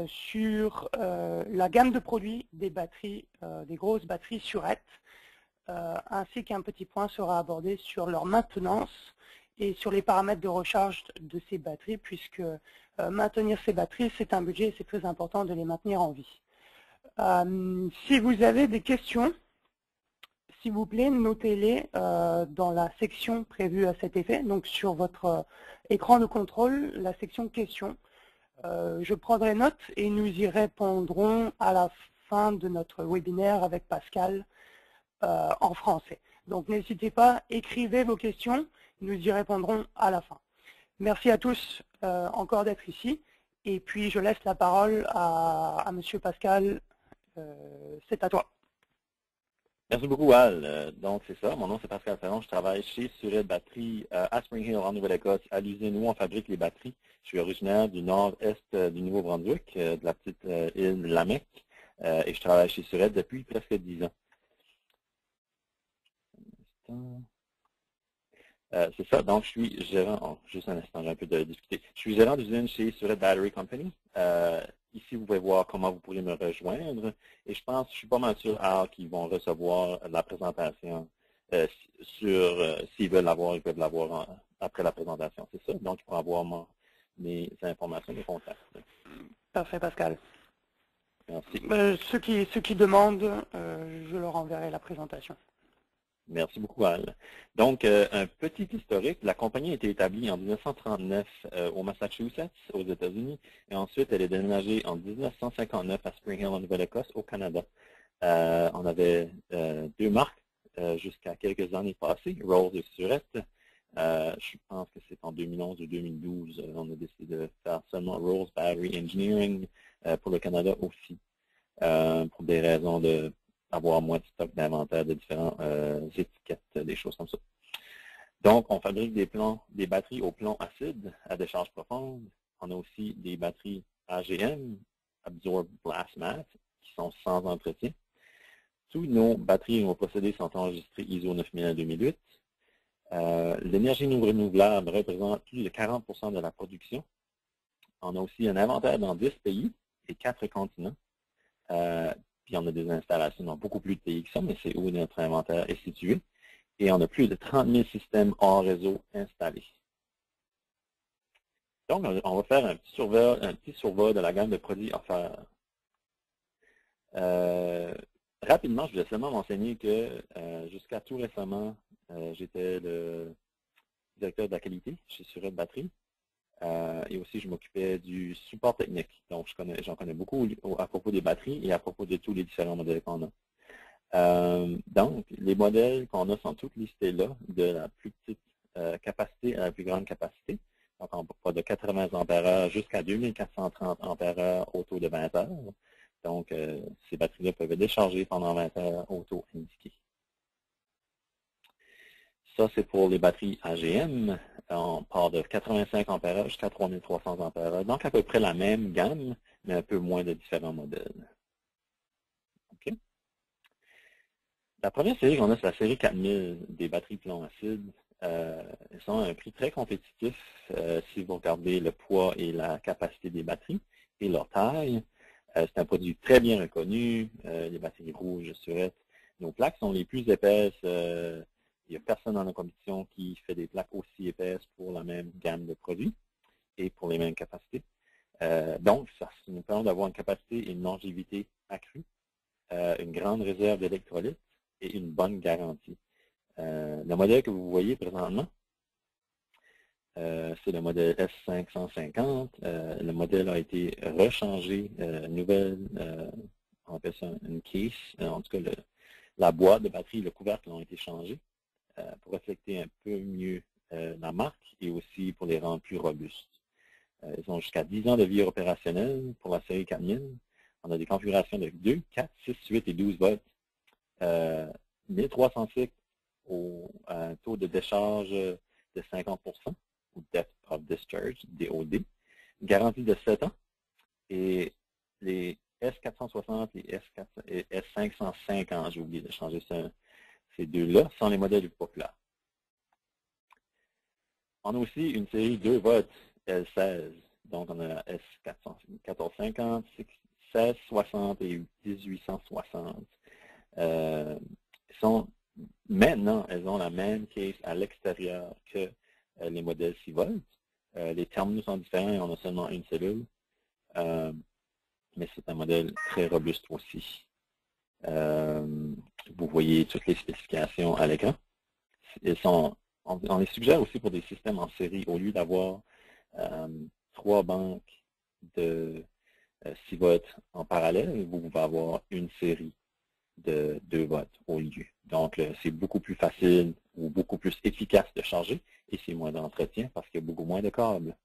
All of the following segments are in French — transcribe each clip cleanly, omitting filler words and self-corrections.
sur la gamme de produits des batteries, des grosses batteries Surette, ainsi qu'un petit point sera abordé sur leur maintenance et sur les paramètres de recharge de ces batteries, puisque maintenir ces batteries, c'est un budget et c'est très important de les maintenir en vie. Si vous avez des questions, s'il vous plaît, notez-les dans la section prévue à cet effet, donc sur votre écran de contrôle, la section questions. Je prendrai note et nous y répondrons à la fin de notre webinaire avec Pascal en français. Donc n'hésitez pas, écrivez vos questions, nous y répondrons à la fin. Merci à tous encore d'être ici, et puis je laisse la parole à Monsieur Pascal, c'est à toi. Merci beaucoup, Al. Donc, c'est ça. Mon nom, c'est Pascal Ferron. Je travaille chez Surette Batterie à Spring Hill, en Nouvelle-Écosse, à l'usine où on fabrique les batteries. Je suis originaire du nord-est du Nouveau-Brunswick, de la petite île Lamec, et je travaille chez Surette depuis presque 10 ans. C'est ça. Donc, je suis gérant. Oh, juste un instant, j'ai un peu de difficulté. Je suis gérant d'usine chez Surette Battery Company. Ici, vous pouvez voir comment vous pourrez me rejoindre. Et je suis pas mal sûr qu'ils vont recevoir la présentation s'ils veulent l'avoir, ils peuvent l'avoir après la présentation. C'est ça. Donc, ils pourront avoir mes informations, mes contacts. Parfait, Pascal. Merci. Ceux qui demandent, je leur enverrai la présentation. Merci beaucoup, Al. Donc, un petit historique. La compagnie a été établie en 1939 au Massachusetts, aux États-Unis, et ensuite, elle est déménagée en 1959 à Spring Hill, en Nouvelle-Écosse, au Canada. On avait deux marques jusqu'à quelques années passées, Rolls et Surette. Je pense que c'est en 2011 ou 2012, on a décidé de faire seulement Rolls Battery Engineering pour le Canada aussi, pour des raisons de avoir moins de stock d'inventaire de différentes étiquettes, des choses comme ça. Donc, on fabrique des batteries au plomb acide à décharge profonde. On a aussi des batteries AGM, Absorb Blast Mat, qui sont sans entretien. Tous nos batteries et nos procédés sont enregistrés ISO 9001 2008. L'énergie non renouvelable représente plus de 40% de la production. On a aussi un inventaire dans 10 pays et 4 continents. Puis on a des installations dans beaucoup plus de pays que ça, mais c'est où notre inventaire est situé. Et on a plus de 30 000 systèmes hors réseau installés. Donc, on va faire un petit survol de la gamme de produits offerts. Rapidement, je voulais seulement mentionner que jusqu'à tout récemment, j'étais le directeur de la qualité chez Surette Batterie. Et aussi, je m'occupais du support technique. Donc, j'en connais beaucoup à propos des batteries et à propos de tous les différents modèles qu'on a. Donc, les modèles qu'on a sont toutes listés là, de la plus petite capacité à la plus grande capacité. Donc, on va de 80 ampères jusqu'à 2430 ampères au taux de 20 heures. Donc, ces batteries-là peuvent être déchargées pendant 20 heures au taux indiqué. Ça, c'est pour les batteries AGM. On part de 85 ampères jusqu'à 3300 ampères. Donc, à peu près la même gamme, mais un peu moins de différents modèles. OK. La première série qu'on a, c'est la série 4000 des batteries plomb acide. Elles sont à un prix très compétitif si vous regardez le poids et la capacité des batteries et leur taille. C'est un produit très bien reconnu. Les batteries rouges, Surette. Nos plaques sont les plus épaisses. Il n'y a personne dans la compétition qui fait des plaques aussi épaisses pour la même gamme de produits et pour les mêmes capacités. Donc, ça nous permet d'avoir une capacité et une longévité accrue, une grande réserve d'électrolytes et une bonne garantie. Le modèle que vous voyez présentement, c'est le modèle S550. Le modèle a été rechangé, on appelle ça une case, en tout cas la boîte de batterie et le couvercle ont été changés pour refléter un peu mieux la marque et aussi pour les rendre plus robustes. Ils ont jusqu'à 10 ans de vie opérationnelle pour la série 4000. On a des configurations de 2, 4, 6, 8 et 12 volts. 1300 cycles au taux de décharge de 50%, ou Depth of Discharge, DOD. Garantie de 7 ans. Et les S460 et S550, j'ai oublié de changer ces deux-là, sont les modèles les plus populaires. On a aussi une série 2 volts L16 Donc, on a la S1450, 1660 et 1860. Maintenant, elles ont la même case à l'extérieur que les modèles 6 volts. Les terminaux sont différents et on a seulement une cellule. Mais c'est un modèle très robuste aussi. Vous voyez toutes les spécifications à l'écran. On les suggère aussi pour des systèmes en série. Au lieu d'avoir 3 banques de 6 volts en parallèle, vous pouvez avoir une série de 2 volts au lieu. Donc, c'est beaucoup plus facile ou beaucoup plus efficace de charger et c'est moins d'entretien parce qu'il y a beaucoup moins de câbles.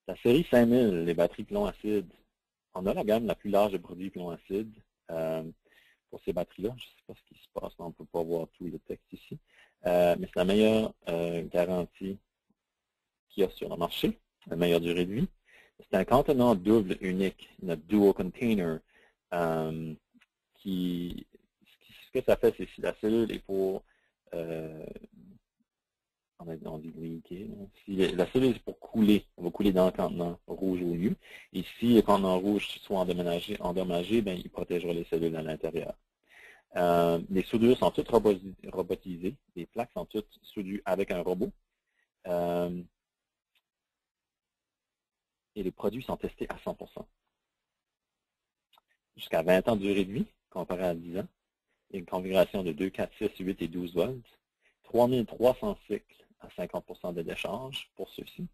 La série 5000, les batteries plomb-acide, on a la gamme la plus large de produits plomb-acide pour ces batteries-là. Je ne sais pas ce qui se passe, on ne peut pas voir tout le texte ici. Mais c'est la meilleure garantie qu'il y a sur le marché, la meilleure durée de vie. C'est un contenant double unique, notre dual container, ce que ça fait, c'est si la cellule est pour, on dit leaker, si la cellule est pour couler, on va couler dans le contenant rouge au lieu. Et si le contenant rouge soit endommagé, ben, il protégera les cellules à l'intérieur. Les soudures sont toutes robotisées. Les plaques sont toutes soudées avec un robot. Et les produits sont testés à 100%. Jusqu'à 20 ans de durée de vie, comparé à 10 ans. Une configuration de 2, 4, 6, 8 et 12 volts. 3300 cycles à 50% de décharge pour ceux-ci.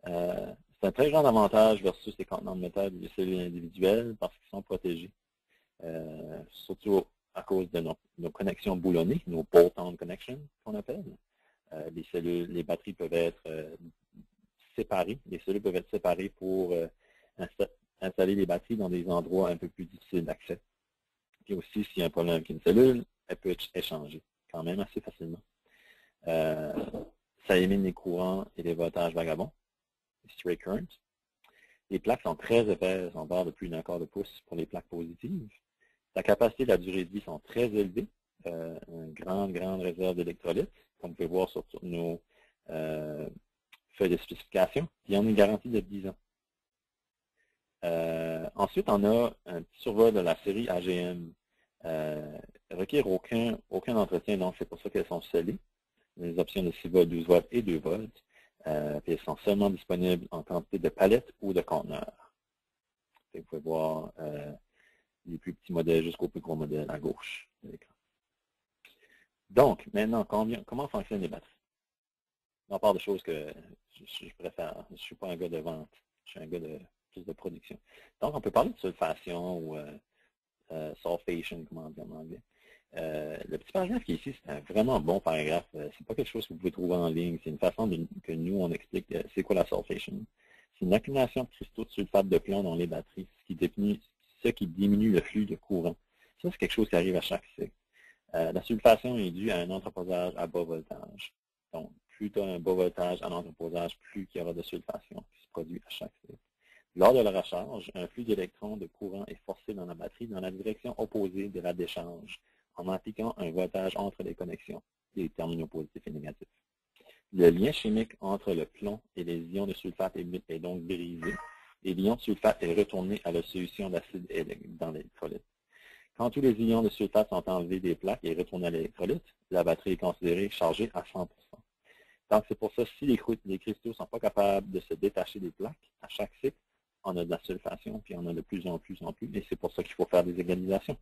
C'est un très grand avantage versus les contenants de métal et les cellules individuelles parce qu'ils sont protégés. Surtout à cause de nos connexions boulonnées, nos bolt-on connections qu'on appelle. Les batteries peuvent être séparées, les cellules peuvent être séparées pour installer les batteries dans des endroits un peu plus difficiles d'accès. Et aussi, s'il y a un problème avec une cellule, elle peut être échangée quand même assez facilement. Ça élimine les courants et les voltages vagabonds, les straight currents. Les plaques sont très épaisses, on parle de plus d'un quart de pouce pour les plaques positives. La capacité et la durée de vie sont très élevées. Une grande réserve d'électrolytes, comme vous pouvez voir sur nos feuilles de spécification. Il y en a une garantie de 10 ans. Ensuite, on a un petit survol de la série AGM. Requiert aucun entretien, donc c'est pour ça qu'elles sont scellées. Les options de 6 volts, 12 volts et 2 volts. Puis elles sont seulement disponibles en quantité de palettes ou de conteneurs. Vous pouvez voir les plus petits modèles jusqu'au plus gros modèle à gauche de l'écran. Donc, maintenant, comment fonctionnent les batteries? On parle de choses que je préfère. Je ne suis pas un gars de vente. Je suis un gars de plus de production. Donc, on peut parler de sulfation ou sulfation, comment on dit en anglais. Le petit paragraphe qui est ici, c'est un vraiment bon paragraphe. C'est pas quelque chose que vous pouvez trouver en ligne. C'est une façon que nous, on explique c'est quoi la sulfation. C'est une accumulation de cristaux de sulfate de plomb dans les batteries, ce qui diminue le flux de courant. Ça, c'est quelque chose qui arrive à chaque cycle. La sulfation est due à un entreposage à bas voltage. Donc, plus tu as un bas voltage à l'entreposage, plus il y aura de sulfation qui se produit à chaque cycle. Lors de la recharge, un flux d'électrons de courant est forcé dans la batterie dans la direction opposée de la décharge, en appliquant un voltage entre les connexions, les terminaux positifs et négatifs. Le lien chimique entre le plomb et les ions de sulfate est donc brisé, et l'ion de sulfate est retourné à la solution d'acide dans l'électrolyte. Quand tous les ions de sulfate sont enlevés des plaques et retournés à l'électrolyte, la batterie est considérée chargée à 100%. Donc, c'est pour ça, si les cristaux ne sont pas capables de se détacher des plaques, à chaque cycle, on a de la sulfation, puis on a de plus en plus, et c'est pour ça qu'il faut faire des égalisations.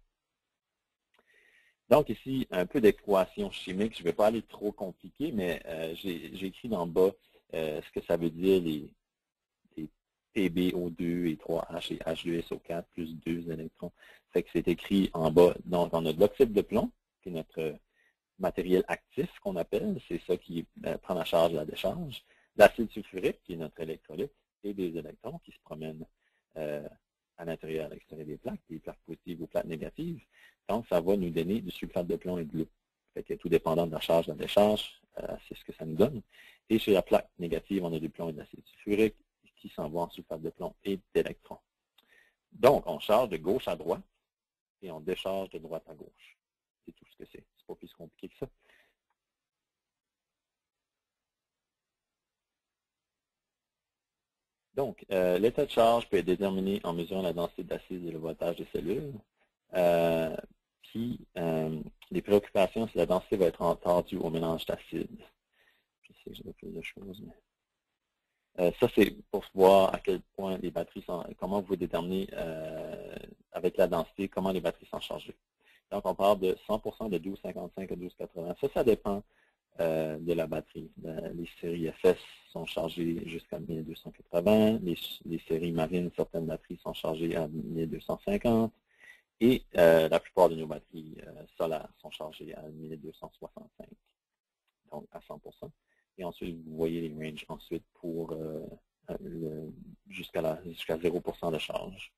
Donc, ici, un peu d'équation chimique. Je ne vais pas aller trop compliqué, mais j'ai écrit dans le bas ce que ça veut dire les PbO2 et 3H et H2SO4 plus 2 électrons. Fait que c'est écrit en bas. Donc, on a de l'oxyde de plomb, qui est notre matériel actif qu'on appelle. C'est ça qui prend la charge de la décharge. L'acide sulfurique, qui est notre électrolyte, et des électrons qui se promènent à l'intérieur, à l'extérieur des plaques positives ou plaques négatives. Donc, ça va nous donner du sulfate de plomb et de l'eau. Fait que tout dépendant de la charge de la décharge, c'est ce que ça nous donne. Et chez la plaque négative, on a du plomb et de l'acide sulfurique qui s'en vont en sulfate de plomb et d'électrons. Donc, on charge de gauche à droite et on décharge de droite à gauche. C'est tout ce que c'est. C'est pas plus compliqué que ça. Donc, l'état de charge peut être déterminé en mesurant la densité d'acide et le voltage des cellules. Puis, les préoccupations, c'est la densité va être entendue au mélange d'acide. Je sais que j'ai plus de choses, mais ça, c'est pour voir à quel point les batteries sont, comment vous déterminez avec la densité, comment les batteries sont chargées. Donc, on parle de 100% de 12,55 à 12,80. Ça dépend de la batterie. Les séries FS sont chargées jusqu'à 1280. Les séries marines, certaines batteries sont chargées à 1250. Et la plupart de nos batteries solaires sont chargées à 1265, donc à 100%. Et ensuite, vous voyez les ranges ensuite pour jusqu'à 0% de charge.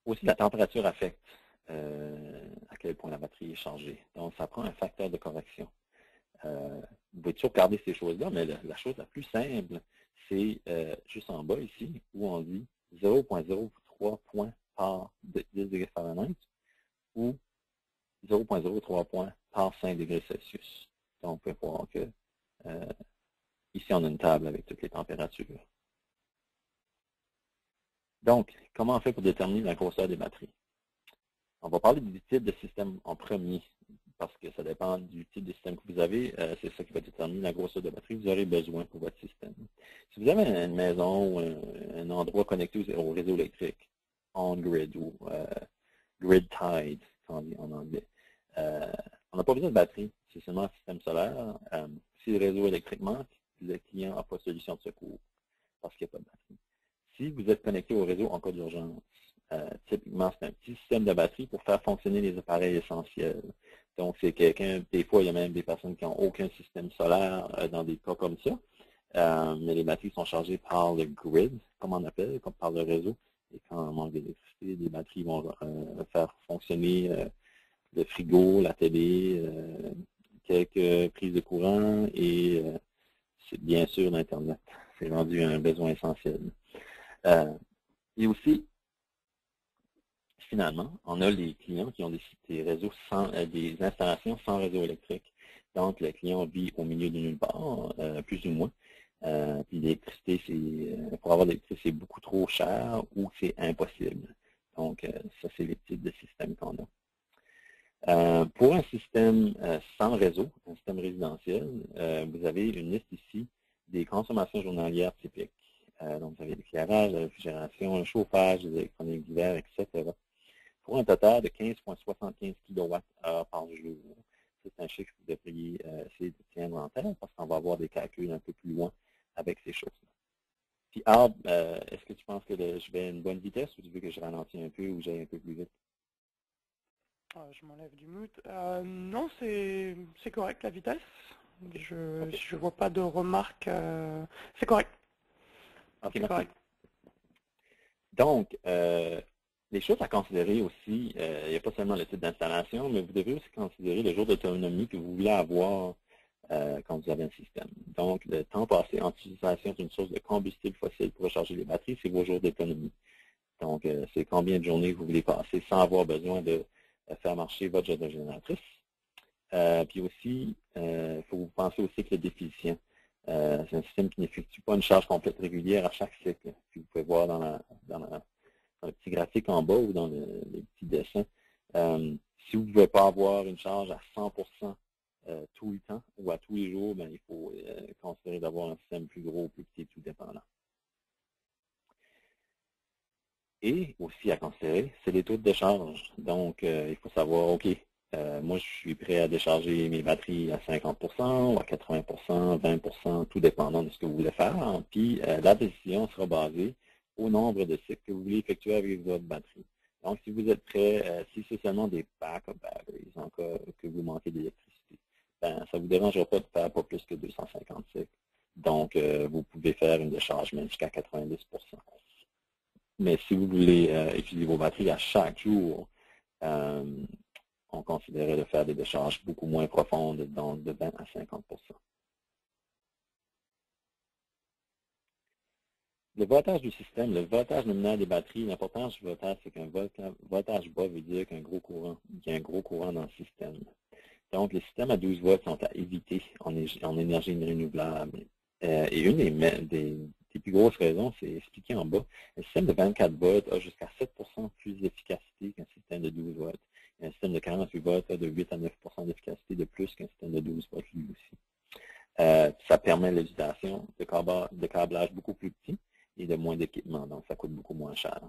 Aussi, la température affecte à quel point la batterie est chargée. Donc, ça prend un facteur de correction. Vous pouvez toujours garder ces choses-là, mais la chose la plus simple, c'est juste en bas ici, où on dit 0,03 points par 10 degrés Fahrenheit ou 0,03 points par 5 degrés Celsius. Donc, on peut voir que ici, on a une table avec toutes les températures. Donc, comment on fait pour déterminer la grosseur des batteries? On va parler du type de système en premier, parce que ça dépend du type de système que vous avez. C'est ça qui va déterminer la grosseur de batterie que vous aurez besoin pour votre système. Si vous avez une maison ou un endroit connecté au réseau électrique, on-grid ou grid-tied, on dit en anglais, on n'a pas besoin de batterie, c'est seulement un système solaire. Si le réseau électrique manque, le client n'a pas de solution de secours parce qu'il n'y a pas de batterie. Si vous êtes connecté au réseau en cas d'urgence, typiquement, c'est un petit système de batterie pour faire fonctionner les appareils essentiels. Donc, c'est quelqu'un, des fois, il y a même des personnes qui n'ont aucun système solaire dans des cas comme ça, mais les batteries sont chargées par le grid, comme on appelle, comme par le réseau. Et quand on manque d'électricité, les batteries vont faire fonctionner le frigo, la télé, quelques prises de courant et c'est bien sûr l'Internet. C'est rendu un besoin essentiel. Et aussi, finalement, on a les clients qui ont des réseaux des installations sans réseau électrique. Donc, le client vit au milieu de nulle part, plus ou moins. Puis l'électricité, pour avoir de l'électricité, c'est beaucoup trop cher ou c'est impossible. Donc, ça, c'est les types de systèmes qu'on a. Pour un système sans réseau, un système résidentiel, vous avez une liste ici des consommations journalières typiques. Donc, vous avez l'éclairage, la réfrigération, le chauffage, les électroniques d'hiver, etc. Pour un total de 15,75 kWh par jour. C'est un chiffre que vous devriez essayer de tiendre en tête parce qu'on va avoir des calculs un peu plus loin avec ces choses-là. Puis, Arb, est-ce que tu penses que je vais à une bonne vitesse ou tu veux que je ralentis un peu ou j'aille un peu plus vite? Je m'enlève du mute. Non, c'est correct la vitesse. Je ne vois pas de remarques. C'est correct. OK, merci. Correct. Donc, les choses à considérer aussi, il n'y a pas seulement le type d'installation, mais vous devez aussi considérer le jour d'autonomie que vous voulez avoir quand vous avez un système. Donc, le temps passé en utilisation d'une source de combustible fossile pour recharger les batteries, c'est vos jours d'autonomie. Donc, c'est combien de journées vous voulez passer sans avoir besoin de faire marcher votre génératrice. Puis aussi, il faut penser au cycle déficient. C'est un système qui n'effectue pas une charge complète régulière à chaque cycle. Puis vous pouvez voir dans le petit graphique en bas ou dans les petits dessins. Si vous ne pouvez pas avoir une charge à 100% tout le temps ou à tous les jours, ben, il faut considérer d'avoir un système plus gros ou plus petit, tout dépendant. Et aussi à considérer, c'est les taux de décharge. Donc, il faut savoir, OK, moi, je suis prêt à décharger mes batteries à 50% ou à 80%, 20%, tout dépendant de ce que vous voulez faire. Puis, la décision sera basée au nombre de cycles que vous voulez effectuer avec votre batterie. Donc, si vous êtes prêt, si c'est seulement des backup batteries, en cas que vous manquez d'électricité, ben, ça ne vous dérangera pas de faire pas plus que 250 cycles. Donc, vous pouvez faire une décharge même jusqu'à 90%. Mais si vous voulez utiliser vos batteries à chaque jour, on considérait de faire des décharges beaucoup moins profondes, donc de 20 à 50%. Le voltage du système, le voltage nominal des batteries, l'importance du voltage, c'est qu'un voltage bas veut dire qu'il y a un gros courant dans le système. Donc, les systèmes à 12 volts sont à éviter en énergie renouvelable. Et une des plus grosses raisons, c'est expliqué en bas. Le système de 24 volts a jusqu'à 7% plus d'efficacité qu'un système de 12 volts. Et un système de 48 volts a de 8 à 9% d'efficacité de plus qu'un système de 12 volts lui aussi. Ça permet l'utilisation de câblage beaucoup plus petit et de moins d'équipement, donc ça coûte beaucoup moins cher.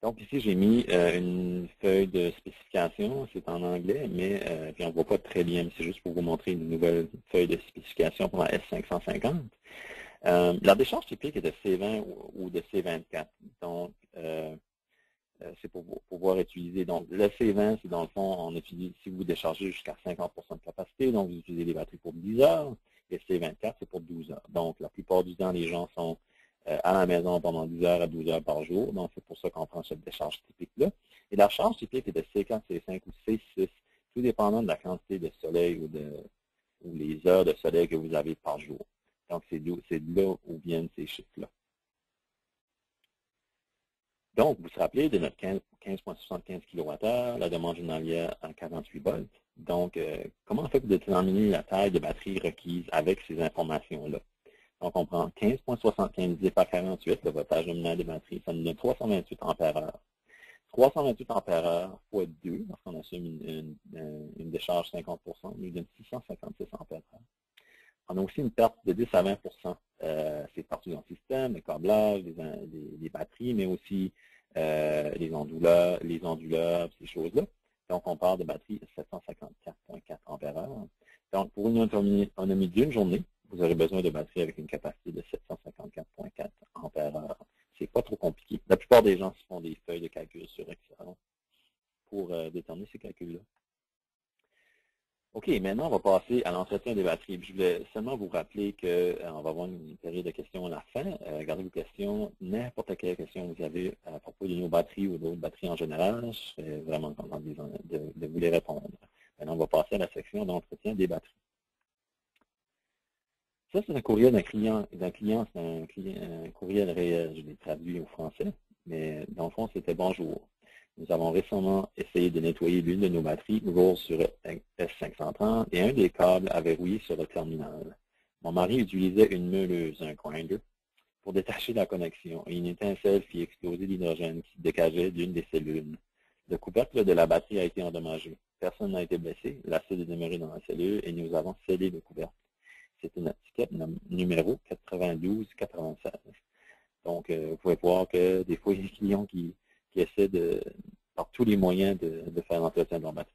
Donc ici, j'ai mis une feuille de spécification, c'est en anglais, mais puis on ne voit pas très bien, mais c'est juste pour vous montrer une nouvelle feuille de spécification pour la S550. La décharge typique est de C20 ou de C24, donc c'est pour pouvoir utiliser. Donc le C20, c'est dans le fond, on utilise, si vous déchargez jusqu'à 50% de capacité, donc vous utilisez les batteries pour 10 heures, et C24, c'est pour 12 heures. Donc la plupart du temps, les gens sont à la maison pendant 10 heures à 12 heures par jour. Donc, c'est pour ça qu'on prend cette décharge typique-là. Et la charge typique est de C4, C5 ou C6, tout dépendant de la quantité de soleil ou les heures de soleil que vous avez par jour. Donc, c'est de là où viennent ces chiffres-là. Donc, vous vous rappelez de notre 15,75 kWh, la demande journalière à 48 volts. Donc, comment on fait pour déterminer la taille de batterie requise avec ces informations-là? Donc, on prend 15,75 divisé par 48, le voltage nominal des batteries, ça nous donne 328 ampères-heure. 328 ampères-heure fois 2, parce qu'on assume une décharge 50%, nous donne 656 ampères-heure. On a aussi une perte de 10 à 20%. C'est partout dans le système, le câblage, les batteries, mais aussi les onduleurs, ces choses-là. Donc, on part de batterie de 754,4 ampères-heure. Donc, pour une autonomie d'une journée, vous aurez besoin de batterie avec une capacité de 754,4 ampères-heure. C'est pas trop compliqué. La plupart des gens se font des feuilles de calcul sur Excel pour déterminer ces calculs-là. OK, maintenant, on va passer à l'entretien des batteries. Je voulais seulement vous rappeler qu'on va avoir une période de questions à la fin. Gardez vos questions, n'importe quelle question vous avez à propos de nos batteries ou d'autres batteries en général. Je serais vraiment content de vous les répondre. Maintenant, on va passer à la section d'entretien des batteries. Ça, c'est un courriel d'un client. C'est un courriel réel. Je l'ai traduit au français, mais dans le fond, c'était « Bonjour. Nous avons récemment essayé de nettoyer l'une de nos batteries Roll sur S530 et un des câbles a verrouillé sur le terminal. Mon mari utilisait une meuleuse, un grinder, pour détacher la connexion et une étincelle fit exploser l'hydrogène qui dégageait d'une des cellules. Le couvercle de la batterie a été endommagé. Personne n'a été blessé. L'acide est demeuré dans la cellule et nous avons scellé le couvercle. C'est une étiquette numéro 9296. Donc, vous pouvez voir que des fois, il y a des clients qui essaient par tous les moyens de faire l'entretien de leur batterie.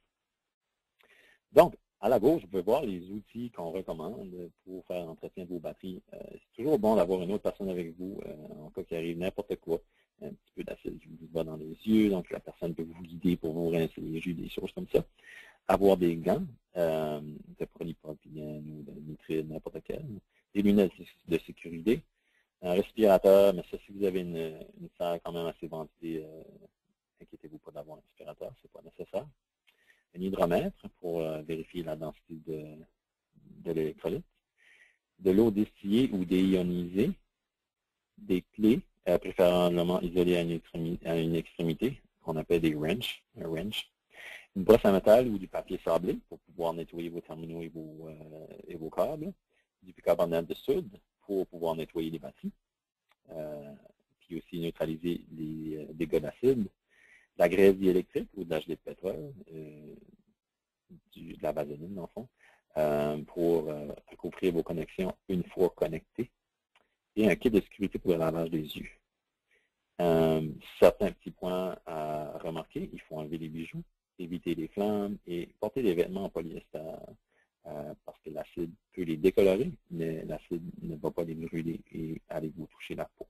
Donc, à la gauche, vous pouvez voir les outils qu'on recommande pour faire l'entretien de vos batteries. C'est toujours bon d'avoir une autre personne avec vous en cas qu'il arrive n'importe quoi. Un petit peu d'acide qui vous va dans les yeux, donc la personne peut vous guider pour vous rincer les jus, des choses comme ça. Avoir des gants de polypropylène ou de nitride, n'importe quel. Des lunettes de sécurité. Un respirateur, mais ça, si vous avez une salle quand même assez ventilée, inquiétez-vous pas d'avoir un respirateur, c'est pas nécessaire. Un hydromètre pour vérifier la densité de l'électrolyte. De l'eau distillée ou déionisée. Des clés, préférablement isolées à une extrémité, qu'on appelle des wrenches, un wrench. Une brosse à métal ou du papier sablé pour pouvoir nettoyer vos terminaux et vos câbles. Du bicarbonate de soude pour pouvoir nettoyer les batteries. Puis aussi neutraliser les dégâts d'acide. La graisse diélectrique ou de la gelée de pétrole, de la vaseline dans le fond, pour recouvrir vos connexions une fois connectées. Et un kit de sécurité pour le lavage des yeux. Certains petits points à remarquer, il faut enlever les bijoux, éviter les flammes et porter des vêtements en polyester parce que l'acide peut les décolorer, mais l'acide ne va pas les brûler et aller vous toucher la peau.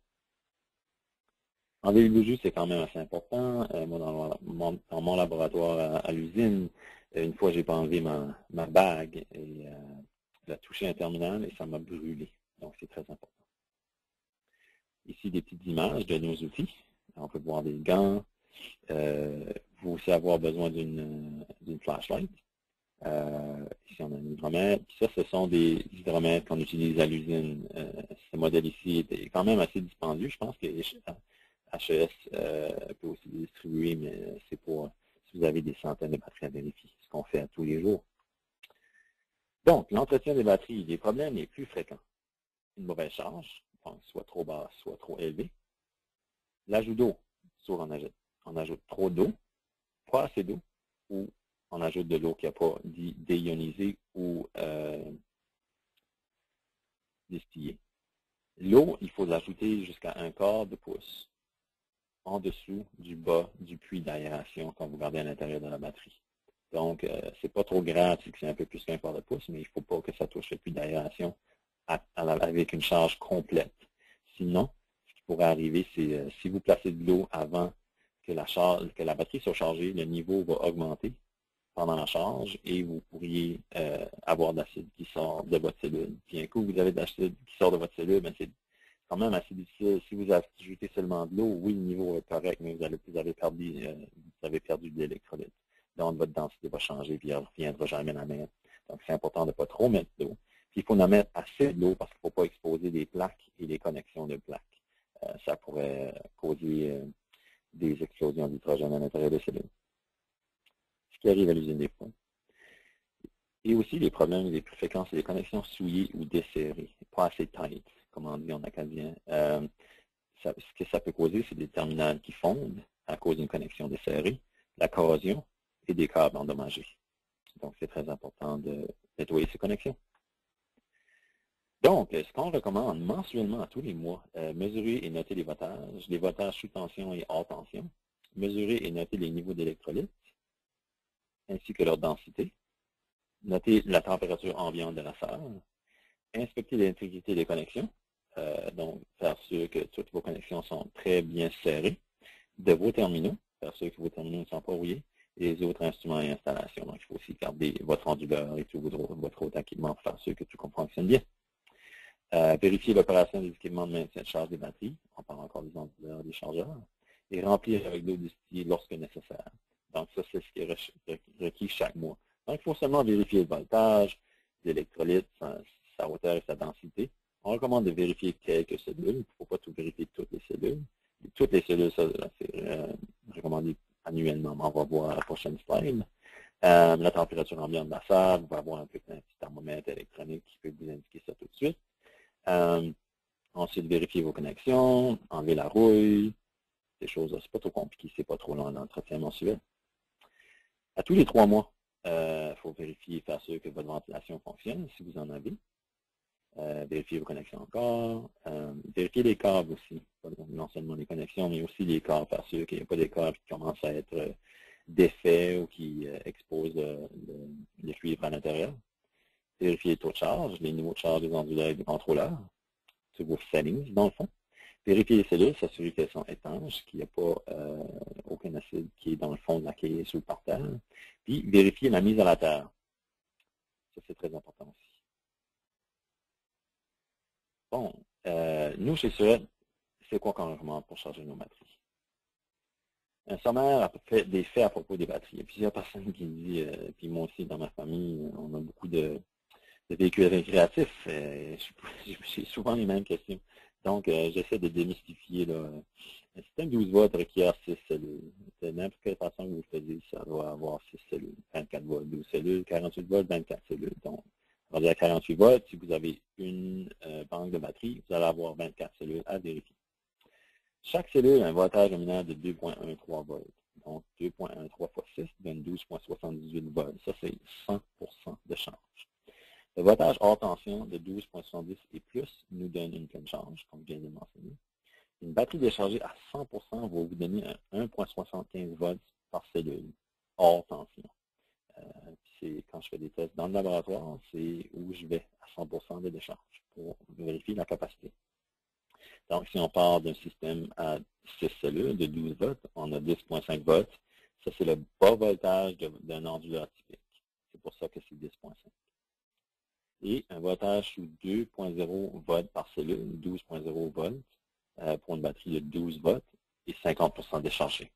Enlever les bijoux, c'est quand même assez important. Moi, dans mon laboratoire à l'usine, une fois, j'ai pas enlevé ma bague et j'ai touché un terminal et ça m'a brûlé. Donc, c'est très important. Ici, des petites images de nos outils. On peut voir des gants. Vous aussi avoir besoin d'une flashlight. Ici, on a un hydromètre. Ça, ce sont des hydromètres qu'on utilise à l'usine. Ce modèle ici est quand même assez dispendieux. Je pense qu'à HES peut aussi les distribuer, mais c'est pour si vous avez des centaines de batteries à vérifier, ce qu'on fait à tous les jours. Donc, l'entretien des batteries, les problèmes les plus fréquents. Une mauvaise charge, soit trop basse, soit trop élevée. L'ajout d'eau, soit on ajoute trop d'eau, pas assez d'eau, ou on ajoute de l'eau qui n'a pas déionisé ou distillé. L'eau, il faut l'ajouter jusqu'à 1/4 de pouce en dessous du bas du puits d'aération quand vous regardez à l'intérieur de la batterie. Donc, c'est pas trop grave si c'est un peu plus qu'1/4 de pouce, mais il ne faut pas que ça touche le puits d'aération avec une charge complète. Sinon, ce qui pourrait arriver, c'est si vous placez de l'eau avant que la batterie soit chargée, le niveau va augmenter pendant la charge et vous pourriez avoir de l'acide qui sort de votre cellule. Puis un coup, vous avez de l'acide qui sort de votre cellule, c'est quand même assez difficile. Si vous ajoutez seulement de l'eau, oui, le niveau est correct, mais vous avez perdu de l'électrolyte. Donc, votre densité va changer et elle ne reviendra jamais la même. Donc, c'est important de ne pas trop mettre d'eau. Puis, il faut en mettre assez d'eau parce qu'il ne faut pas exposer les plaques et les connexions de plaques. Ça pourrait causer des explosions d'hydrogène à l'intérieur des cellules. Ce qui arrive à l'usine des points. Et aussi, les problèmes les plus fréquents, c'est les connexions souillées ou desserrées, pas assez tight, comme on dit en acadien. Ce que ça peut causer, c'est des terminales qui fondent à cause d'une connexion desserrée, la corrosion et des câbles endommagés. Donc, c'est très important de nettoyer ces connexions. Donc, ce qu'on recommande mensuellement à tous les mois, mesurer et noter les voltages sous tension et hors tension, mesurer et noter les niveaux d'électrolytes, ainsi que leur densité, noter la température ambiante de la salle, inspecter l'intégrité des connexions, donc faire sûr que toutes vos connexions sont très bien serrées, de vos terminaux, faire sûr que vos terminaux ne sont pas rouillés, et les autres instruments et installations. Donc, il faut aussi garder votre onduleur et tout votre autre équipement pour faire sûr que tout fonctionne bien. Vérifier l'opération des équipements de maintien de charge des batteries, on parle encore des onduleurs, des chargeurs, et remplir avec l'eau distillée lorsque nécessaire. Donc, ça, c'est ce qui est requis chaque mois. Donc, il faut seulement vérifier le voltage, l'électrolyte, sa hauteur et sa densité. On recommande de vérifier quelques cellules. Il ne faut pas tout vérifier toutes les cellules. Et toutes les cellules, ça, c'est recommandé annuellement. On va voir à la prochaine slide. La température ambiante de la salle, on va avoir un petit thermomètre électronique qui peut vous indiquer ça tout de suite. Ensuite, vérifier vos connexions, enlever la rouille, ces choses-là. C'est pas trop compliqué, c'est pas trop long l'entretien mensuel. À tous les 3 mois, il faut vérifier, faire sûr que votre ventilation fonctionne, si vous en avez. Vérifier vos connexions encore. Vérifier les câbles aussi, non seulement les connexions, mais aussi les câbles, faire sûr qu'il n'y a pas des câbles qui commencent à être défaits ou qui exposent les cuivres à l'intérieur. Vérifier les taux de charge, les niveaux de charge des onduleurs et des contrôleurs, sur vos settings, dans le fond. Vérifier les cellules, s'assurer qu'elles sont étanches, qu'il n'y a pas aucun acide qui est dans le fond de la caisse ou par terre. Puis, vérifier la mise à la terre. Ça, c'est très important aussi. Bon, nous, chez Sured, c'est quoi qu'on recommande pour charger nos batteries? Un sommaire des faits à propos des batteries. Il y a plusieurs personnes qui disent, puis moi aussi, dans ma famille, on a beaucoup de véhicules récréatifs. J'ai souvent les mêmes questions. Donc, j'essaie de démystifier. Là, un système 12 volts requiert 6 cellules. De n'importe quelle façon que vous le faisiez, ça doit avoir 6 cellules. 24 volts, 12 cellules, 48 volts, 24 cellules. Donc, on va dire 48 volts, si vous avez une banque de batterie, vous allez avoir 24 cellules à vérifier. Chaque cellule a un voltage nominal de 2,13 volts. Donc, 2,13 fois 6 donne 12,78 volts. Ça, c'est 100% de charge. Le voltage hors tension de 12,70 et plus nous donne une pleine charge, comme je viens de le mentionner. Une batterie déchargée à 100% va vous donner un 1,75 volts par cellule, hors tension. Quand je fais des tests dans le laboratoire, c'est où je vais à 100% de décharge pour vérifier la capacité. Donc, si on part d'un système à 6 cellules de 12 volts, on a 10,5 volts. Ça, c'est le bas voltage d'un onduleur typique. C'est pour ça que c'est 10,5. Et un voltage sous 2,0 volts par cellule, 12,0 volts, pour une batterie de 12 volts et 50% déchargé.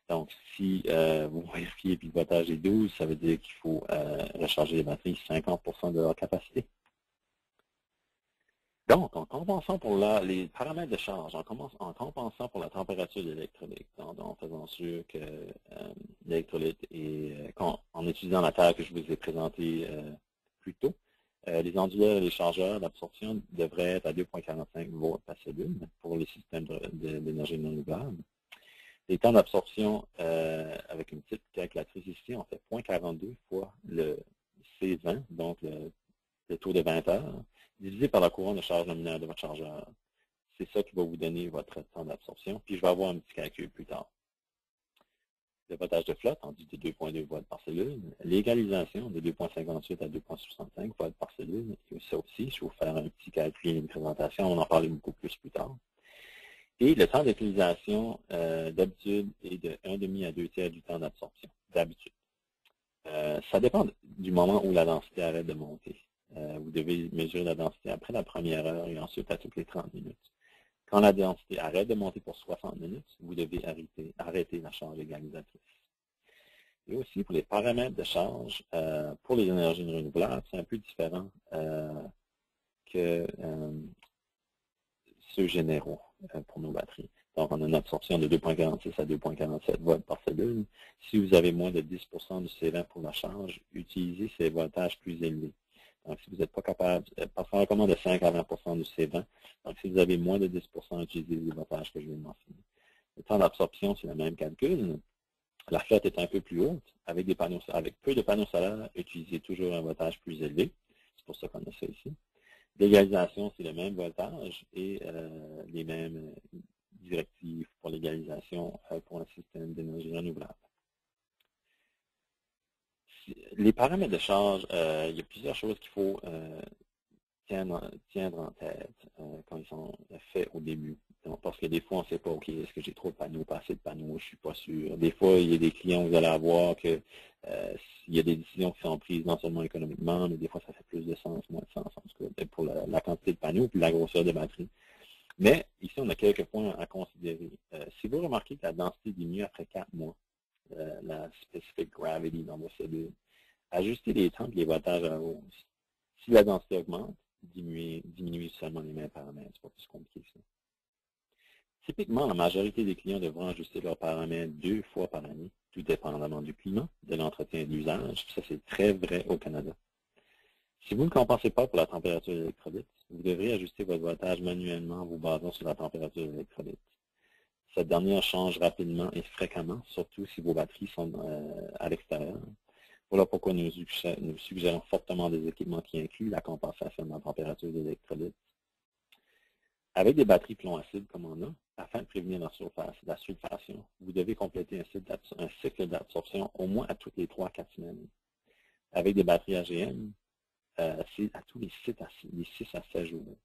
Donc, si vous vérifiez et le voltage est 12, ça veut dire qu'il faut recharger les batteries 50% de leur capacité. Donc, en compensant pour les paramètres de charge, en compensant pour la température de l'électrolyte, en faisant sûr que l'électrolyte est, en utilisant la terre que je vous ai présentée plus tôt, les onduleurs et les chargeurs d'absorption devraient être à 2,45 volts par cellule pour les systèmes d'énergie non renouvelable. Les temps d'absorption avec une petite calculatrice ici, on fait 0,42 fois le C20, donc le taux de 20 heures, divisé par la courante de charge nominale de votre chargeur. C'est ça qui va vous donner votre temps d'absorption. Puis je vais avoir un petit calcul plus tard. Le voltage de flotte, on dit de 2,2 volts par cellule. L'égalisation de 2,58 à 2,65 volts par cellule. Et ça aussi, je vais vous faire un petit calcul et une présentation. On en parle beaucoup plus tard. Et le temps d'utilisation, d'habitude, est de 1,5 à 2 tiers du temps d'absorption, d'habitude. Ça dépend du moment où la densité arrête de monter. Vous devez mesurer la densité après la première heure et ensuite à toutes les 30 minutes. Quand la densité arrête de monter pour 60 minutes, vous devez arrêter la charge égalisatrice. Et aussi pour les paramètres de charge, pour les énergies renouvelables, c'est un peu différent que ceux généraux pour nos batteries. Donc, on a une absorption de 2,46 à 2,47 volts par cellule. Si vous avez moins de 10 du C20 pour la charge, utilisez ces voltages plus élevés. Donc, si vous n'êtes pas capable, parce qu'on recommande de 5 à 20 du C20. Donc, si vous avez moins de 10 utilisez les voltages que je viens de mentionner. Le temps d'absorption, c'est le même calcul. La flotte est un peu plus haute. Avec peu de panneaux solaires, utilisez toujours un voltage plus élevé. C'est pour ça qu'on a ça ici. L'égalisation, c'est le même voltage et les mêmes directives pour l'égalisation pour un système d'énergie renouvelable. Les paramètres de charge, il y a plusieurs choses qu'il faut tiendre en tête quand ils sont faits au début. Donc, parce que des fois, on ne sait pas, OK, est-ce que j'ai trop de panneaux, pas assez de panneaux, je ne suis pas sûr. Des fois, il y a des clients où vous allez avoir que il y a des décisions qui sont prises non seulement économiquement, mais des fois, ça fait plus de sens, moins de sens, en tout cas, pour la quantité de panneaux et la grosseur de batterie. Mais ici, on a quelques points à considérer. Si vous remarquez que la densité diminue après 4 mois, la specific gravity dans vos cellules, ajustez les temps et les voltages à la hausse. Si la densité augmente, diminuez seulement les mêmes paramètres. C'est pas plus compliqué que ça. Typiquement, la majorité des clients devront ajuster leurs paramètres 2 fois par année, tout dépendamment du climat, de l'entretien et de l'usage. Ça, c'est très vrai au Canada. Si vous ne compensez pas pour la température de l'électrolyte, vous devrez ajuster votre voltage manuellement en vous basant sur la température de l'électrolyte. Cette dernière change rapidement et fréquemment, surtout si vos batteries sont à l'extérieur. Voilà pourquoi nous suggérons fortement des équipements qui incluent la compensation de la température de l'électrolyte. Avec des batteries plomb-acide comme on a, afin de prévenir la sulfation, vous devez compléter un cycle d'absorption au moins à toutes les 3 à 4 semaines. Avec des batteries AGM, c'est à tous les 6 à 7 jours.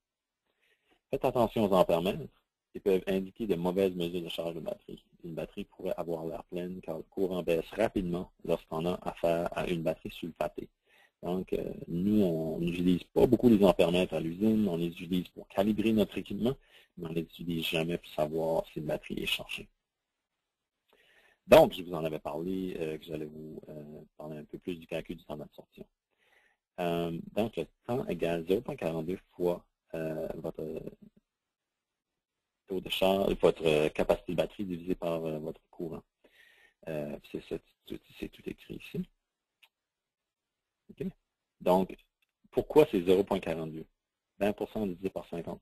Faites attention aux ampèremètres. Ils peuvent indiquer de mauvaises mesures de charge de batterie. Une batterie pourrait avoir l'air pleine car le courant baisse rapidement lorsqu'on a affaire à une batterie sulfatée. Donc, nous, on n'utilise pas beaucoup les ampèrmètres à l'usine. On les utilise pour calibrer notre équipement, mais on ne les utilise jamais pour savoir si une batterie est chargée. Donc, je vous en avais parlé, que j'allais vous parler un peu plus du calcul du temps d'absorption. Donc, le temps égale 0,42 fois votre taux de charge, votre capacité de batterie divisé par votre courant. C'est tout écrit ici. Okay. Donc, pourquoi c'est 0,42? 20% divisé par 50%,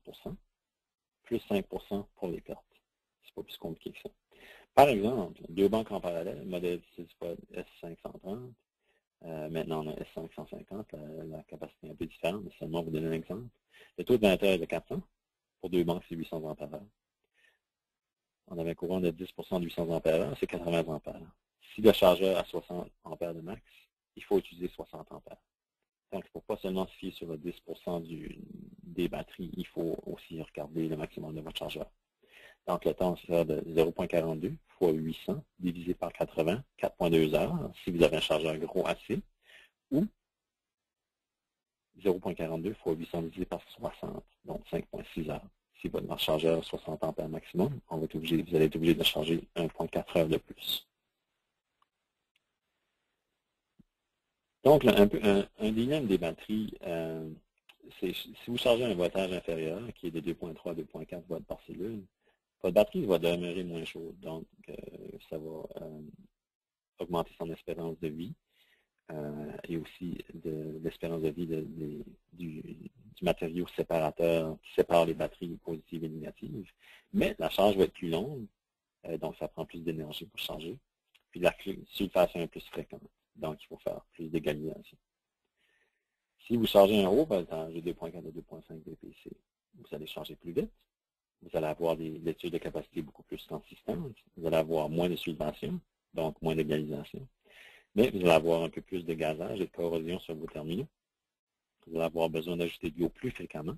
plus 5% pour les pertes. C'est pas plus compliqué que ça. Par exemple, 2 banques en parallèle, modèle SysPod S530, maintenant on a S550, la capacité est un peu différente, mais seulement vous donner un exemple. Le taux de 20 heures est de 400, pour 2 banques c'est 800 ampères. On avait un courant de 10% de 800 ampères, c'est 80 ampères. Si le chargeur a 60 ampères de max, il faut utiliser 60 ampères. Donc, il ne faut pas seulement se fier sur le 10% des batteries, il faut aussi regarder le maximum de votre chargeur. Donc, le temps sera de 0,42 fois 800 divisé par 80, 4,2 heures, si vous avez un chargeur gros AC, ou 0,42 fois 800 divisé par 60, donc 5,6 heures. Si votre chargeur a 60 ampères maximum, vous allez être obligé de charger 1,4 heures de plus. Donc, un dilemme des batteries, si vous chargez un voltage inférieur, qui est de 2.3 à 2.4 volts par cellule, votre batterie va demeurer moins chaude. Donc, ça va augmenter son espérance de vie et aussi l'espérance de vie du matériau séparateur qui sépare les batteries positives et négatives. Mais la charge va être plus longue, donc ça prend plus d'énergie pour charger. Puis la sulfation est plus fréquente, donc il faut faire plus d'égalisation. Si vous chargez un haut voltage de 2.4 à 2.5 VPC, vous allez charger plus vite. Vous allez avoir des lectures de capacité beaucoup plus consistantes. Vous allez avoir moins de sulfation, donc moins d'égalisation. Mais vous allez avoir un peu plus de gazage et de corrosion sur vos terminaux. Vous allez avoir besoin d'ajouter de l'eau plus fréquemment.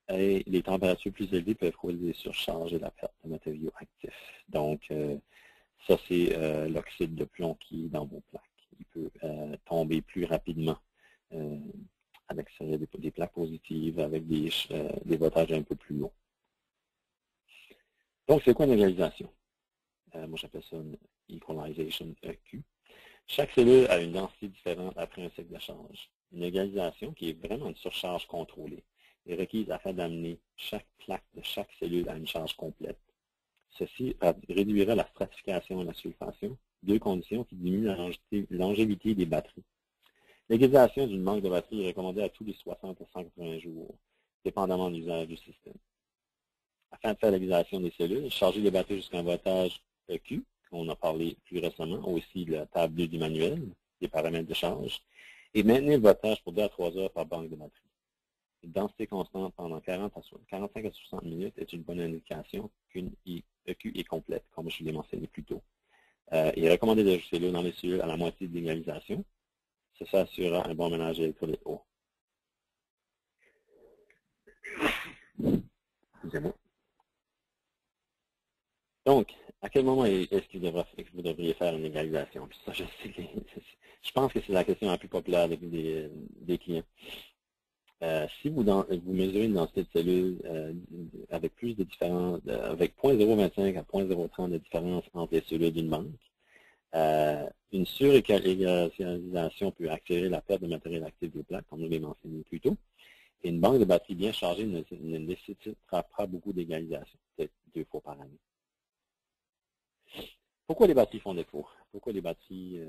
Et les températures plus élevées peuvent causer des surcharges et la perte de matériaux actifs. Donc, ça, c'est l'oxyde de plomb qui est dans vos plaques. Il peut tomber plus rapidement à l'extérieur des plaques positives avec des voltages un peu plus longs. Donc, c'est quoi une égalisation? Moi, j'appelle ça une equalization EQ. Chaque cellule a une densité différente après un cycle de charge. Une égalisation, qui est vraiment une surcharge contrôlée, est requise afin d'amener chaque plaque de chaque cellule à une charge complète. Ceci réduira la stratification et la sulfation, deux conditions qui diminuent la longévité des batteries. L'égalisation d'une banque de batterie est recommandée à tous les 60 à 180 jours, dépendamment de l'usage du système. Afin de faire l'égalisation des cellules, charger les batteries jusqu'à un voltage EQ, on a parlé plus récemment, aussi la table 2 du manuel, des paramètres de charge, et maintenir le voltage pour 2 à 3 heures par banque de batterie. Une densité constante pendant 45 à 60 minutes est une bonne indication qu'une EQ est complète, comme je l'ai mentionné plus tôt. Il est recommandé d'ajouter l'eau dans les cellules à la moitié de l'égalisation. Ça assurera un bon ménage électrolyte eau. Excusez-moi. Donc, à quel moment est-ce que vous devriez faire une égalisation? Ça, je pense que c'est la question la plus populaire des clients. Si vous mesurez une densité de cellules avec plus de différence, avec 0.025 à 0.030 de différence entre les cellules d'une banque, une surégalisation peut accélérer la perte de matériel actif des plaques, comme je l'ai mentionné plus tôt. Et une banque de batterie bien chargée ne nécessitera pas beaucoup d'égalisation, peut-être 2 fois par année. Pourquoi les batteries font défaut? Pourquoi les batteries,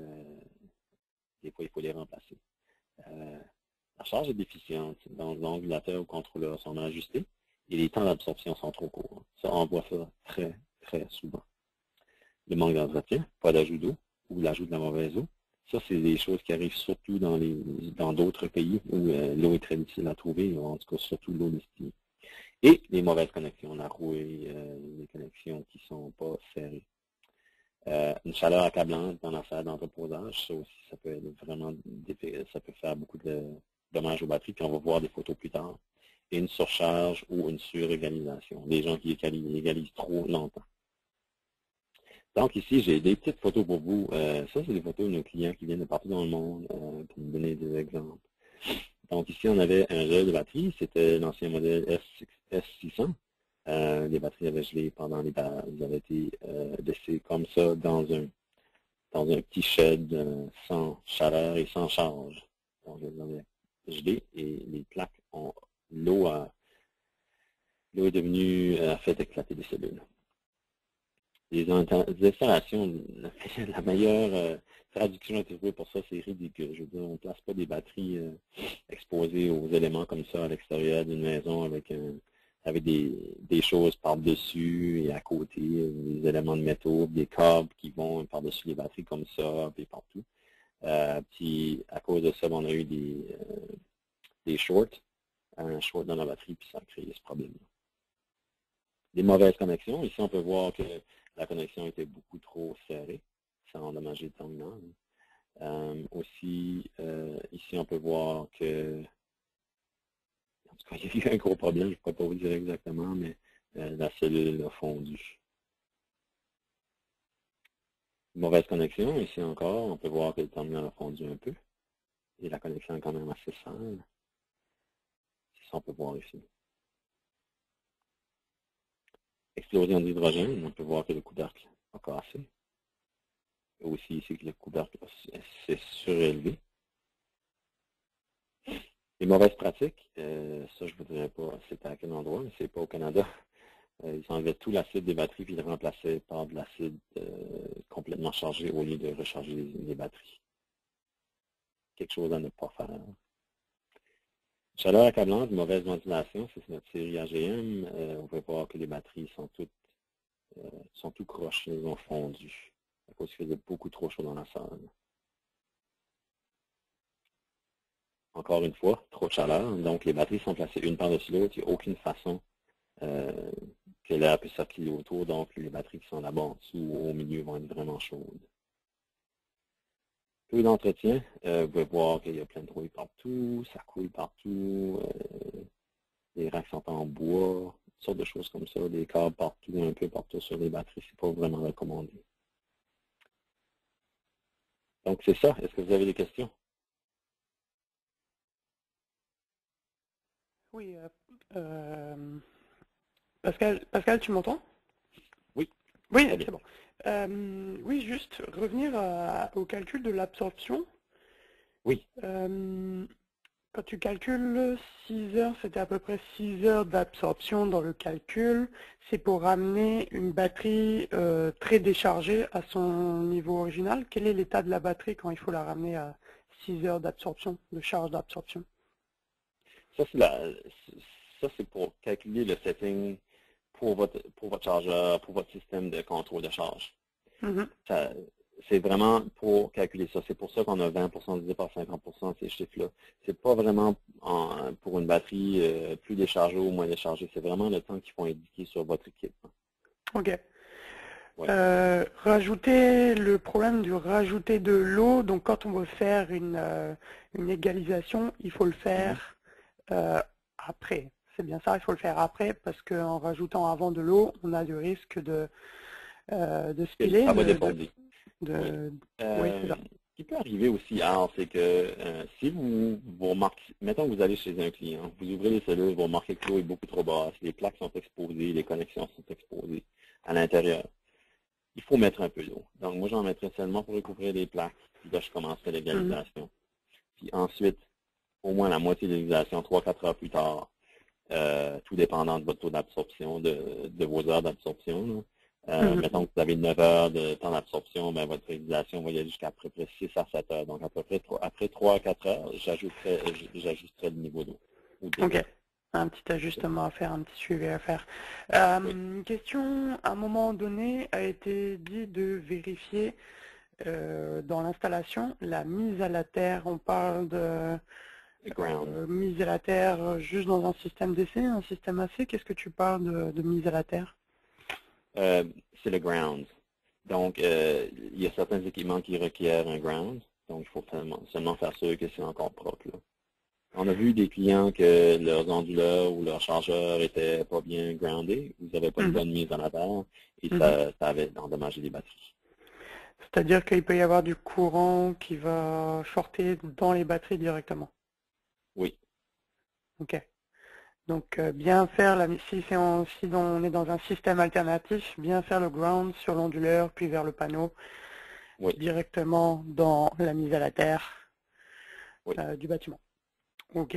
des fois, il faut les remplacer? La charge est déficiente, donc l'angulateur ou contrôleur sont mal ajustés et les temps d'absorption sont trop courts. Ça, on voit ça très, très souvent. Le manque d'entretien, pas d'ajout d'eau ou l'ajout de la mauvaise eau. Ça, c'est des choses qui arrivent surtout dans d'autres pays où l'eau est très difficile à trouver, en tout cas surtout l'eau distillée. Et les mauvaises connexions, la rouille, les connexions qui ne sont pas serrées. Une chaleur accablante dans la salle d'entreposage, ça aussi, ça peut être vraiment, ça peut faire beaucoup de dommages aux batteries, puis on va voir des photos plus tard. Et une surcharge ou une surégalisation, des gens qui égalisent trop longtemps. Donc ici, j'ai des petites photos pour vous. Ça, c'est des photos de nos clients qui viennent de partout dans le monde pour nous donner des exemples. Donc ici, on avait un gel de batterie, c'était l'ancien modèle S600. Les batteries avaient gelé pendant les balles. Ils avaient été laissés comme ça dans un petit shed sans chaleur et sans charge. Donc, ils avaient gelé et les plaques l'eau est devenue, a fait éclater des cellules. Les installations, la meilleure traduction à trouver pour ça, c'est ridicule. Je veux dire, on ne place pas des batteries exposées aux éléments comme ça à l'extérieur d'une maison avec des choses par-dessus et à côté, des éléments de métaux, des câbles qui vont par-dessus les batteries comme ça, et partout. Puis à cause de ça, on a eu des shorts, un short dans la batterie, puis ça a créé ce problème-là. Des mauvaises connexions. Ici, on peut voir que la connexion était beaucoup trop serrée. Ça a endommagé le terminal. Aussi, ici, on peut voir que, en tout cas, il y a eu un gros problème, je ne pourrais pas vous dire exactement, mais la cellule a fondu. Mauvaise connexion, ici encore, on peut voir que le terminal a fondu un peu. Et la connexion est quand même assez sale. C'est ça, on peut voir ici. Explosion d'hydrogène, on peut voir que le couvercle a cassé. Et aussi ici que le couvercle s'est surélevé. Les mauvaises pratiques, ça je ne vous dirais pas c'était à quel endroit, mais c'est pas au Canada. Ils enlevaient tout l'acide des batteries puis ils le remplaçaient par de l'acide complètement chargé au lieu de recharger les batteries. Quelque chose à ne pas faire. Chaleur accablante, mauvaise ventilation, c'est notre série AGM. On peut voir que les batteries sont tout croches, elles ont fondu. À cause qu'il faisait beaucoup trop chaud dans la salle. Encore une fois, trop de chaleur. Donc les batteries sont placées une par-dessus l'autre. Il n'y a aucune façon que l'air puisse circuler autour. Donc les batteries qui sont là-bas en dessous ou au milieu vont être vraiment chaudes. Peu d'entretien, vous pouvez voir qu'il y a plein de trouilles partout, ça coule partout, les racks sont en bois, toutes sortes de choses comme ça, des câbles partout, un peu partout sur les batteries, c'est pas vraiment recommandé. Donc c'est ça, est-ce que vous avez des questions? Oui, Pascal, tu m'entends? Oui. Oui, c'est bon. Oui, juste revenir au calcul de l'absorption. Oui. Quand tu calcules 6 heures, c'était à peu près 6 heures d'absorption dans le calcul. C'est pour ramener une batterie très déchargée à son niveau original. Quel est l'état de la batterie quand il faut la ramener à 6 heures d'absorption, de charge d'absorption? Ça, c'est pour calculer le setting pour votre chargeur, pour votre système de contrôle de charge. C'est vraiment pour calculer ça. C'est pour ça qu'on a 20% divisé par 50%, ces chiffres-là. C'est pas vraiment pour une batterie plus déchargée ou moins déchargée. C'est vraiment le temps qu'ils vont indiquer sur votre équipement. OK. Ouais. Rajouter le problème du rajouter de l'eau. Donc quand on veut faire une égalisation, il faut le faire après. C'est bien ça, il faut le faire après parce qu'en rajoutant avant de l'eau, on a du risque de spiller. Ça va déborder. Oui, c'est ça. Ce qui peut arriver aussi, c'est que si vous remarquez, mettons que vous allez chez un client, vous ouvrez les cellules, vous remarquez que l'eau est beaucoup trop basse, les plaques sont exposées, les connexions sont exposées à l'intérieur. Il faut mettre un peu d'eau. Donc, moi, j'en mettrais seulement pour recouvrir les plaques, puis là, je commencerai l'égalisation. Puis ensuite, au moins la moitié de l'égalisation, 3-4 heures plus tard, tout dépendant de votre taux d'absorption, de vos heures d'absorption. Mettons que vous avez 9 heures de temps d'absorption, ben, votre égalisation va y aller jusqu'à peu près 6 à 7 heures. Donc, à peu près après 3 à 4 heures, j'ajusterai le niveau d'eau. OK. Un petit ajustement à faire, un petit suivi à faire. Question, à un moment donné, a été dit de vérifier dans l'installation la mise à la terre. On parle de mise à la terre juste dans un système d'essai, un système AC. Qu'est-ce que tu parles de mise à la terre? C'est le ground. Donc, il y a certains équipements qui requièrent un ground. Donc, il faut seulement faire sûr que c'est encore propre. Là. On a vu des clients que leurs onduleurs ou leurs chargeurs n'étaient pas bien groundés, ils n'avaient pas une bonne mise à la terre, et ça avait endommagé les batteries. C'est-à-dire qu'il peut y avoir du courant qui va shorter dans les batteries directement? Oui. OK. Donc bien faire, si on est dans un système alternatif, bien faire le ground sur l'onduleur, puis vers le panneau, directement dans la mise à la terre du bâtiment. OK.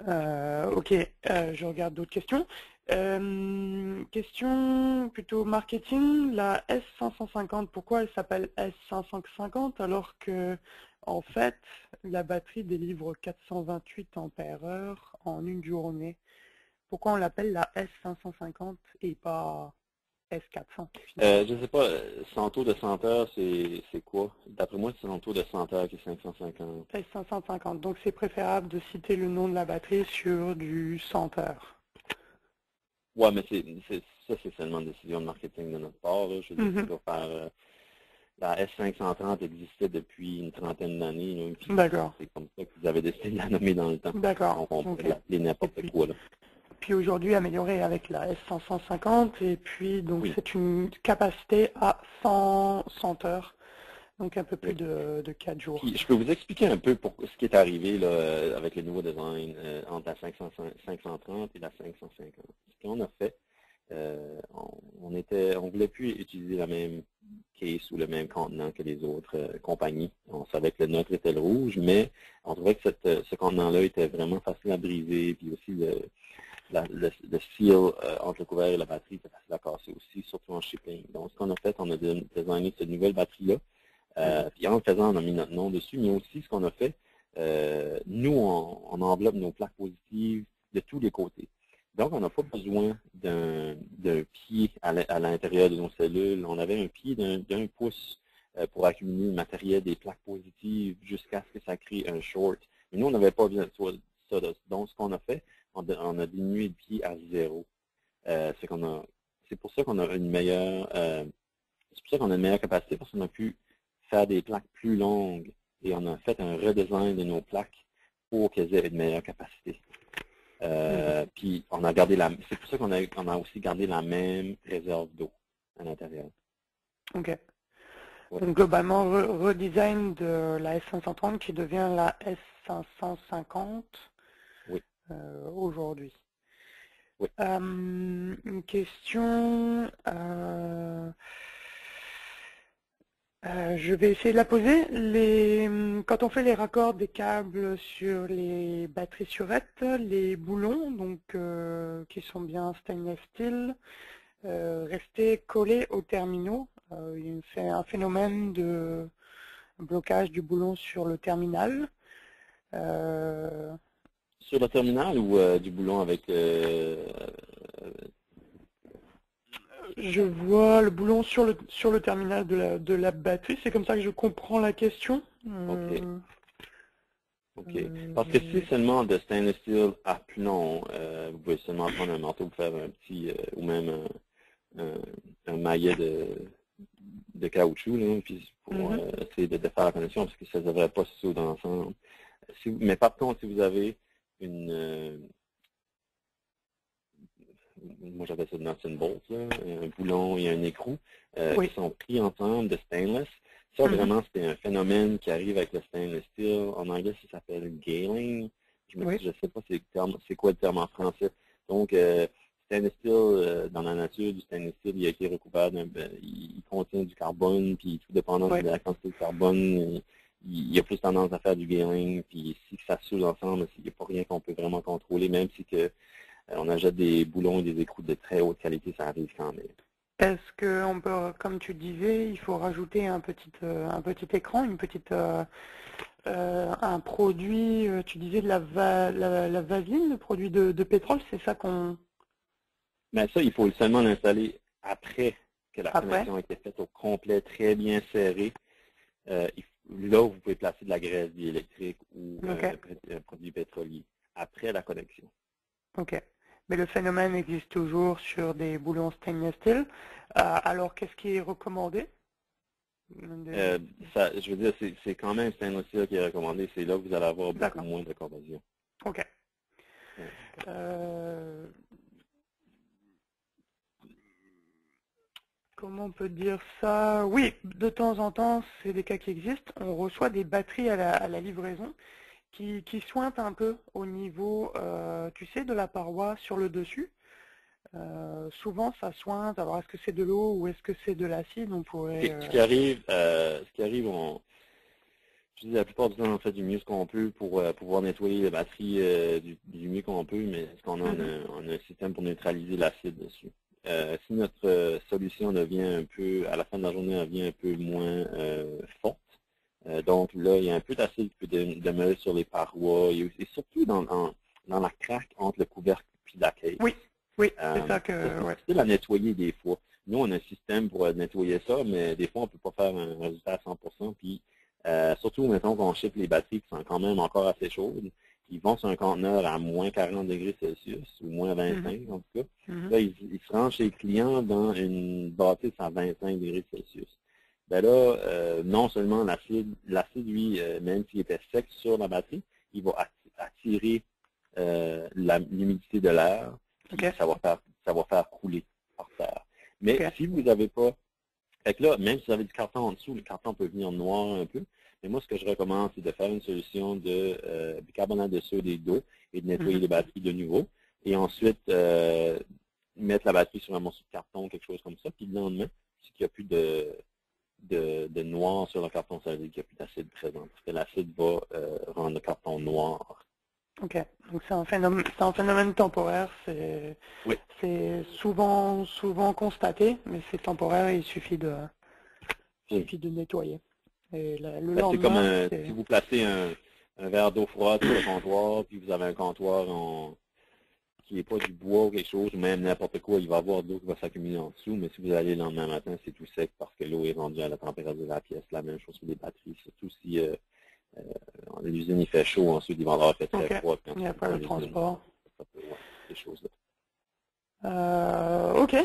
OK, je regarde d'autres questions. Question plutôt marketing, la S550, pourquoi elle s'appelle S550 alors que en fait la batterie délivre 428 ampères-heure en une journée? Pourquoi on l'appelle la S550 et pas S400? Je ne sais pas, son taux de 100 heures, c'est quoi? D'après moi, c'est son taux de 100 heures qui est 550. S550, donc c'est préférable de citer le nom de la batterie sur du 100 heures. Ouais, mais ça, c'est seulement une décision de marketing de notre part. Là. Je veux dire, faire, la S530 existait depuis une trentaine d'années. D'accord. C'est comme ça que vous avez décidé de la nommer dans le temps. D'accord. Donc, on peut l'appeler n'importe quoi. Là. Puis aujourd'hui, améliorée avec la S550. Et puis, donc, c'est une capacité à 100 heures. Donc, un peu plus de 4 jours. Puis, je peux vous expliquer un peu ce qui est arrivé là, avec le nouveau design entre la 530 et la 550. Ce qu'on a fait, on voulait plus utiliser la même case ou le même contenant que les autres compagnies. On savait que le nôtre était le rouge, mais on trouvait que ce contenant-là était vraiment facile à briser, puis aussi le seal entre le couvert et la batterie était facile à casser aussi, surtout en shipping. Donc, ce qu'on a fait, on a designé cette nouvelle batterie-là. Puis en le faisant, on a mis notre nom dessus, mais aussi ce qu'on a fait, nous, on enveloppe nos plaques positives de tous les côtés. Donc, on n'a pas besoin d'un pied à l'intérieur de nos cellules. On avait un pied d'un pouce pour accumuler le matériel des plaques positives jusqu'à ce que ça crée un short. Mais nous, on n'avait pas besoin de ça. Donc, ce qu'on a fait, on a diminué le pied à 0. C'est pour ça qu'on a une meilleure capacité, parce qu'on a pu faire des plaques plus longues et on a fait un redesign de nos plaques pour qu'elles aient une meilleure capacité. Puis on a gardé c'est pour ça qu'on a aussi gardé la même réserve d'eau à l'intérieur. Ok. Ouais. Donc globalement, redesign de la S530 qui devient la S550 Oui. Aujourd'hui. Oui. Une question, je vais essayer de la poser. Quand on fait les raccords des câbles sur les batteries surettes, les boulons, donc qui sont bien stainless steel, rester collés aux terminaux. Il fait un phénomène de blocage du boulon sur le terminal. Sur le terminal ou du boulon avec Je vois le boulon sur le terminal de la batterie, c'est comme ça que je comprends la question. OK. Parce que si seulement de stainless steel à plomb, vous pouvez seulement prendre un marteau pour faire un petit, ou même un maillet de caoutchouc, là, puis pour essayer de faire la connexion, parce que ça ne devrait pas se souder ensemble. Mais par contre, si vous avez moi j'appelle ça nuts and bolts, là, un boulon et un écrou, qui sont pris ensemble de stainless. Ça, vraiment, c'est un phénomène qui arrive avec le stainless steel. En anglais, ça s'appelle scaling. Je ne sais pas c'est quoi le terme en français. Donc, stainless steel, dans la nature du stainless steel, il a été recouvert il contient du carbone, puis tout dépendant de la quantité de carbone, il a plus tendance à faire du scaling, puis si ça se soude ensemble, il n'y a pas rien qu'on peut vraiment contrôler, même si on achète des boulons et des écrous de très haute qualité, ça arrive quand même. Est-ce qu'on peut, comme tu disais, il faut rajouter un petit écran, un produit, tu disais de la vaseline, le produit de pétrole, c'est ça qu'on... Mais ça, il faut seulement l'installer après que la connexion a été faite au complet, très bien serré. Là, vous pouvez placer de la graisse diélectrique ou un produit pétrolier après la connexion. OK. Mais le phénomène existe toujours sur des boulons stainless steel. Alors, qu'est-ce qui est recommandé? Je veux dire, c'est quand même stainless steel qui est recommandé. C'est là que vous allez avoir beaucoup moins de corrosion. OK. Comment on peut dire ça? Oui, de temps en temps, c'est des cas qui existent. On reçoit des batteries à la livraison qui sointent un peu au niveau, tu sais, de la paroi sur le dessus. Souvent, ça sointe. Alors, est-ce que c'est de l'eau ou est-ce que c'est de l'acide? On pourrait. Ce qui arrive, je dis la plupart du temps, on fait du mieux qu'on peut pour pouvoir nettoyer les batteries du mieux qu'on peut, mais ce qu'on a, on a un système pour neutraliser l'acide dessus. Si notre solution devient un peu, à la fin de la journée, devient un peu moins forte, donc là, il y a un peu d'acide qui peut demeurer sur les parois et surtout dans la craque entre le couvercle et la case. Oui, c'est ça que... C'est difficile à nettoyer des fois. Nous, on a un système pour nettoyer ça, mais des fois, on ne peut pas faire un résultat à 100%. Puis, surtout, mettons qu'on ship les batteries qui sont quand même encore assez chaudes, ils vont sur un conteneur à moins 40 degrés Celsius, ou moins 25 en tout cas. Là, ils se rendent chez le client dans une bâtisse à 25 degrés Celsius. Ben là, non seulement l'acide, lui, même s'il était sec sur la batterie, il va attirer l'humidité de l'air, puis ça va faire couler par terre. Mais si vous n'avez pas, fait que là, même si vous avez du carton en dessous, le carton peut venir noir un peu. Mais moi, ce que je recommande, c'est de faire une solution de bicarbonate de soude d'eau et de nettoyer les batteries de nouveau. Et ensuite, mettre la batterie sur un morceau de carton, quelque chose comme ça. Puis le lendemain, s'il n'y a plus de noir sur le carton, ça veut dire qu'il n'y a plus d'acide présent, parce que l'acide va rendre le carton noir. Ok, donc c'est un phénomène temporaire, Oui. c'est souvent constaté, mais c'est temporaire et il suffit de nettoyer. Et le C'est comme lendemain, si vous placez un verre d'eau froide sur le comptoir, puis vous avez un comptoir qui n'est pas du bois ou quelque chose, ou même n'importe quoi, il va y avoir de l'eau qui va s'accumuler en dessous, mais si vous allez le lendemain matin, c'est tout sec parce que l'eau est rendue à la température de la pièce. La même chose que les batteries, surtout si l'usine il fait chaud, ensuite il va avoir fait très froid. Il n'y a pas le transport. Ça peut, ouais, ces choses-là. Ok,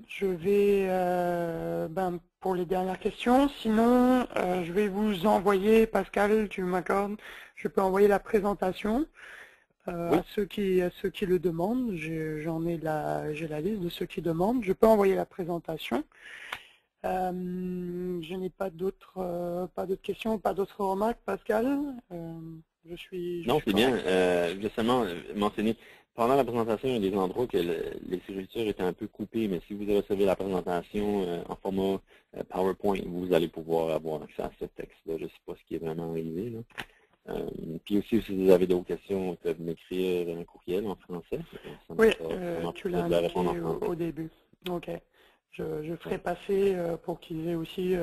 je vais, pour les dernières questions, sinon je vais vous envoyer, Pascal, tu m'accordes, je peux envoyer la présentation Oui. à ceux qui le demandent, j'ai la liste de ceux qui demandent, je peux envoyer la présentation. Je n'ai pas d'autres questions, pas d'autres remarques, Pascal. Non, c'est bien. Justement, mentionner, pendant la présentation, il y a des endroits que les sérultures étaient un peu coupées, mais si vous recevez la présentation en format PowerPoint, vous allez pouvoir avoir accès à ce texte-là. Je ne sais pas ce qui est vraiment arrivé, là. Puis aussi, si vous avez d'autres questions, vous pouvez m'écrire un courriel en français. Oui, tu l'as indiqué au début. Ok. Je ferai passer pour qu'ils aient aussi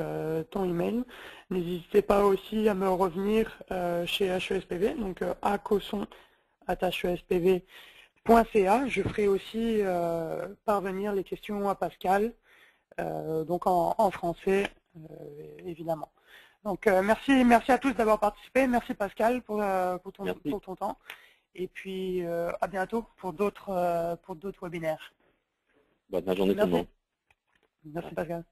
ton email. N'hésitez pas aussi à me revenir chez HESPV, donc acosson@hespv.ca. Je ferai aussi parvenir les questions à Pascal, donc en français, évidemment. Donc merci à tous d'avoir participé. Merci Pascal pour ton temps. Et puis à bientôt pour d'autres webinaires. Bonne journée tout le monde. Merci Pascal.